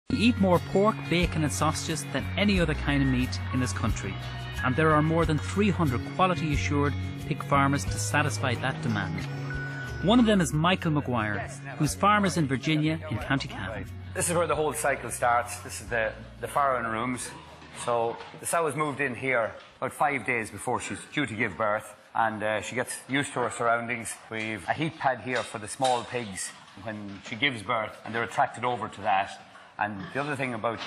We eat more pork, bacon and sausages than any other kind of meat in this country, and there are more than 300 quality assured pig farmers to satisfy that demand. One of them is Michael Maguire, whose farm is in Virginia in County Cavan. This is where the whole cycle starts. This is the farrowing rooms. So the sow was moved in here about 5 days before she's due to give birth, and she gets used to her surroundings. We've a heat pad here for the small pigs when she gives birth, and they're attracted over to that. And the other thing about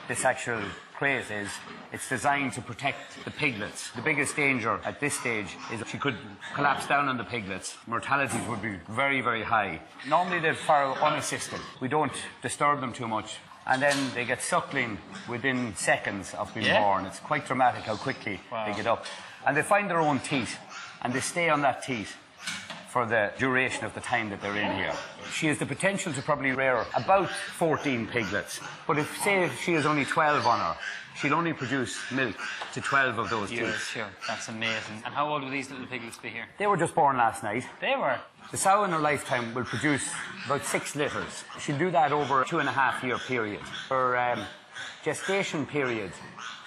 this actual crate is it's designed to protect the piglets. The biggest danger at this stage is she could collapse down on the piglets. Mortalities would be very, very high. Normally they farrow unassisted. We don't disturb them too much. And then they get suckling within seconds of being born. It's quite dramatic how quickly they get up. And they find their own teat, and they stay on that teat for the duration of the time that they're in here. She has the potential to probably rear about 14 piglets, but if she has only 12 on her, she'll only produce milk to 12 of those teats. Sure, that's amazing. And how old will these little piglets be here? They were just born last night. They were? The sow in her lifetime will produce about 6 litres. She'll do that over a 2.5-year period. Her gestation period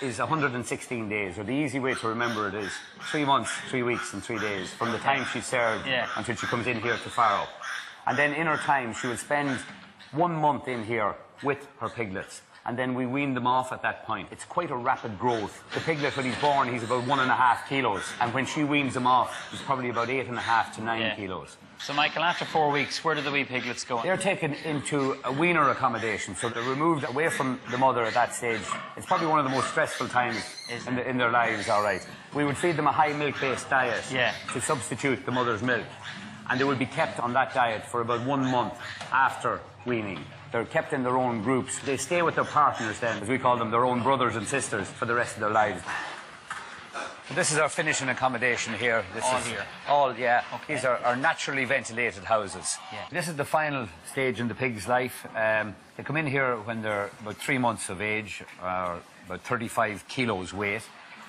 is 116 days, or the easy way to remember it is 3 months, 3 weeks and 3 days from the time she's served until she comes in here to farrow. And then in her time she will spend 1 month in here with her piglets, and then we wean them off at that point. It's quite a rapid growth. The piglet, when he's born, he's about 1.5 kilos, and when she weans him off, he's probably about 8.5 to 9 kilos. So, Michael, after 4 weeks, where do the wee piglets go? They're taken into a weaner accommodation, so they're removed away from the mother at that stage. It's probably one of the most stressful times in their lives, all right. We would feed them a high milk-based diet to substitute the mother's milk, and they would be kept on that diet for about 1 month after weaning. They're kept in their own groups. They stay with their partners then, as we call them, their own brothers and sisters, for the rest of their lives. This is our finishing accommodation here. Okay. These are our naturally ventilated houses. This is the final stage in the pig's life. They come in here when they're about 3 months of age, or about 35 kilos weight,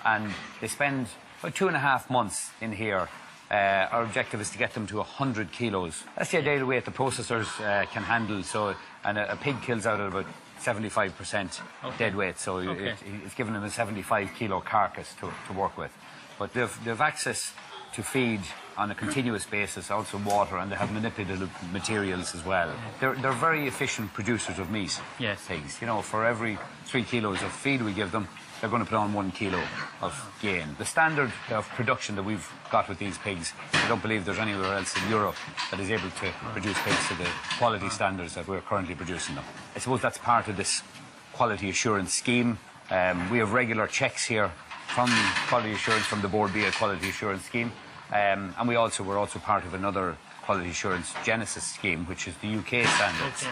and they spend about 2.5 months in here. Our objective is to get them to 100 kilos. That's the ideal weight the processors can handle. And a pig kills out at about 75% dead weight, so it's given them a 75-kilo carcass to work with. But they've access to feed on a continuous basis, also water, and they have manipulative materials as well. They're very efficient producers of meat, pigs. You know, for every 3 kilos of feed we give them, they're going to put on 1 kilo of gain. The standard of production that we've got with these pigs, I don't believe there's anywhere else in Europe that is able to produce pigs to the quality standards that we're currently producing them. I suppose that's part of this quality assurance scheme. We have regular checks here from quality assurance, from the Board B quality assurance scheme, and we're also part of another quality assurance Genesis scheme, which is the UK standards.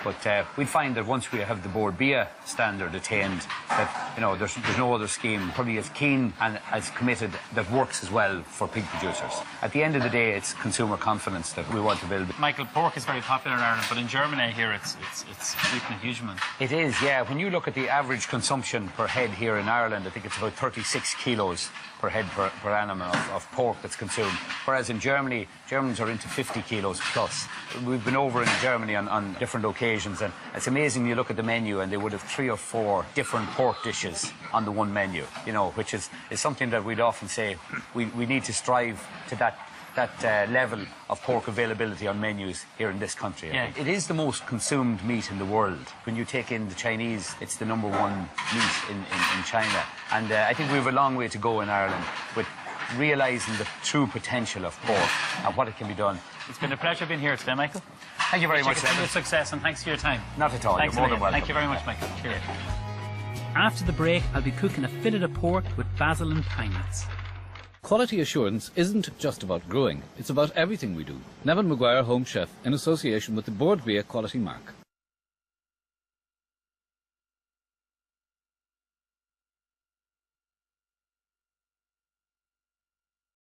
But we find that once we have the Board B standard attained, that there's no other scheme probably as keen and as committed that works as well for pig producers. At the end of the day, it's consumer confidence that we want to build. Michael, pork is very popular in Ireland, but in Germany here it's reaching a huge amount. It is, yeah. When you look at the average consumption per head here in Ireland, I think it's about 36 kilos per head per annum of pork that's consumed. Whereas in Germany, Germans are into 50 kilos plus. We've been over in Germany on different occasions, and it's amazing. You look at the menu and they would have 3 or 4 different pork dishes on the one menu, which is something that we'd often say we need to strive to that level of pork availability on menus here in this country. It is the most consumed meat in the world. When you take in the Chinese, it's the #1 meat in China. And I think we have a long way to go in Ireland with realising the true potential of pork and what it can be done. It's been a pleasure being here today, Michael. Thank you very much, Neven. Success, and thanks for your time. Not at all. Thanks, you're more than welcome. Thank you very much, Michael. Cheers. After the break, I'll be cooking a fillet of pork with basil and pine nuts. Quality assurance isn't just about growing, it's about everything we do. Neven Maguire Home Chef in association with the Board B Quality Mark.